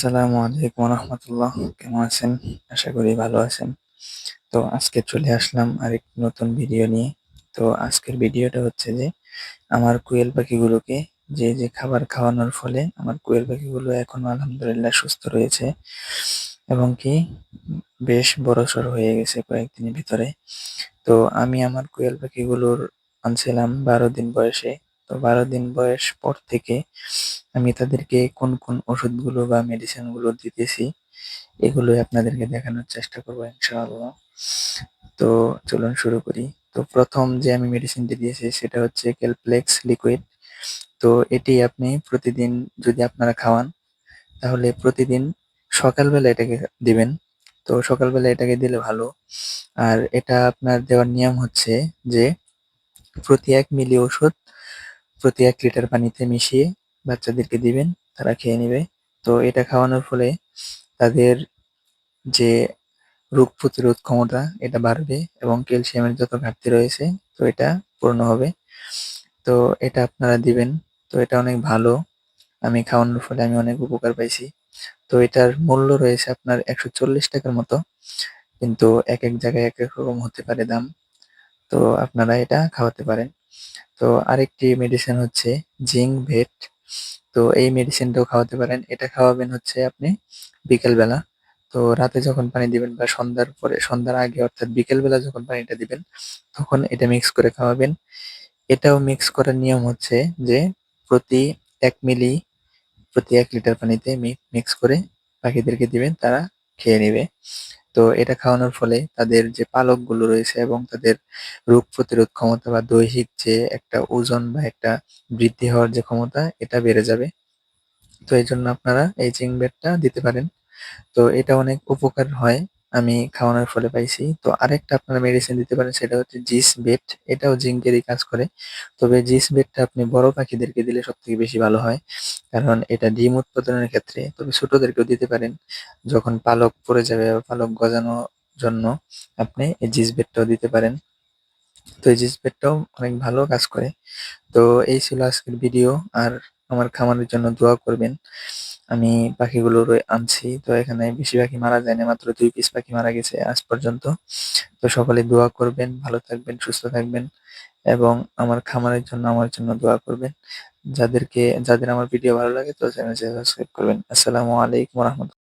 আসসালামু আলাইকুম রহমতুল্লাহ। কেমন আছেন? আশা করি ভালো আছেন। তো আজকে চলে আসলাম আরেক নতুন ভিডিও নিয়ে। তো আজকের ভিডিওটা হচ্ছে যে আমার কোয়েল পাখিগুলোকে যে খাবার খাওয়ানোর ফলে আমার কোয়েল পাখিগুলো এখন আলহামদুলিল্লাহ সুস্থ রয়েছে এবং কি বেশ বড়সড় হয়ে গেছে কয়েকদিনের ভিতরে। তো আমি আমার কোয়েল পাখিগুলোর আনছিলাম 12 দিন বয়সে। তো 12 দিন বয়স পর থেকে আমি তাদেরকে কোন কোন ওষুধগুলো বা মেডিসিন গুলো দিতেছি এগুলোই আপনাদেরকে দেখানোর চেষ্টা করবো ইনশাআল্লাহ। তো চলুন শুরু করি। তো প্রথম যে আমি মেডিসিনটি দিয়েছি সেটা হচ্ছে কেলপ্লেক্স লিকুইড। তো এটি আপনি প্রতিদিন যদি আপনারা খাওয়ান তাহলে প্রতিদিন সকালবেলা এটাকে দিবেন। তো সকালবেলা এটাকে দিলে ভালো। আর এটা আপনার দেওয়ার নিয়ম হচ্ছে যে প্রতি ১ মিলি ওষুধ প্রতি ১ লিটার পানিতে মিশিয়ে বাচ্চাদেরকে দিবেন, তারা খেয়ে নিবে। তো এটা খাওয়ানোর ফলে তাদের যে রোগ প্রতিরোধ ক্ষমতা এটা বাড়বে এবং ক্যালসিয়ামের যত ঘাটতি রয়েছে তো এটা পূর্ণ হবে। তো এটা আপনারা দিবেন। তো এটা অনেক ভালো। আমি খাওয়ানোর ফলে আমি অনেক উপকার পাইছি। তো এটার মূল্য রয়েছে আপনার ৳১৪০ মতো। কিন্তু একেক জায়গায় একেক রকম হতে পারে দাম। তো আপনারা এটা খাওয়াতে পারেন। তো আরেকটি মেডিসিন হচ্ছে জিঙ্ক ভেট। তো এই মেডিসিনটাও খাওয়াতে পারেন। এটা খাওয়াবেন হচ্ছে আপনি বিকেলবেলা। তো রাতে যখন পানি দিবেন বা সন্ধ্যার পরে, সন্ধ্যার আগে অর্থাৎ বিকেলবেলা যখন পানিটা দিবেন, তখন এটা মিক্স করে খাওয়াবেন। এটাও মিক্স করার নিয়ম হচ্ছে যে প্রতি ১ মিলি প্রতি ১ লিটার পানিতে মিক্স করে পাখিদেরকে দিবেন, তারা খেয়ে নিবে। তো এটা খাওয়ানোর ফলে তাদের যে পালকগুলো রয়েছে এবং তাদের রোগ প্রতিরোধ ক্ষমতা বা দৈহিক যে একটা ওজন বা একটা বৃদ্ধি হওয়ার যে ক্ষমতা এটা বেড়ে যাবে। তো এইজন্য আপনারা এই জিঙ্ক বেডটা দিতে পারেন। তো এটা অনেক উপকার হয়। আমি খাওয়ানোর ফলে পাইছি। তো আরেকটা আপনারা মেডিসিন দিতে পারেন সেটা হচ্ছে জিস বেট। এটাও জিঙ্কেরই কাজ করে। তবে জিস বেটটা আপনি বড় পাখিদেরকে দিলে সবথেকে বেশি ভালো হয়। কারণ এটা ডিম উৎপাদনের ক্ষেত্রে, তবে ছোটদেরকেও দিতে পারেন। যখন পালক পড়ে যাবে বা পালক গজানোর জন্য আপনি এই জিস বেটটাও দিতে পারেন। তো এই জিস বেটটাও অনেক ভালো কাজ করে। তো এই ছিল আজকের ভিডিও। আর আমার খামারের জন্য দোয়া করবেন। আমি পাখিগুলো আনছি। তো এখানে বেশি পাখি মারা যায়নি। মাত্র ২ পিস পাখি মারা গেছে আজ পর্যন্ত। তো সকলে দোয়া করবেন, ভালো থাকবেন, সুস্থ থাকবেন এবং আমার খামারের জন্য আমার জন্য দোয়া করবেন। যাদের আমার ভিডিও ভালো লাগে তো চ্যানেলটি সাবস্ক্রাইব করবেন। আসসালামু আলাইকুম ওয়া রাহমাতুল্লাহ।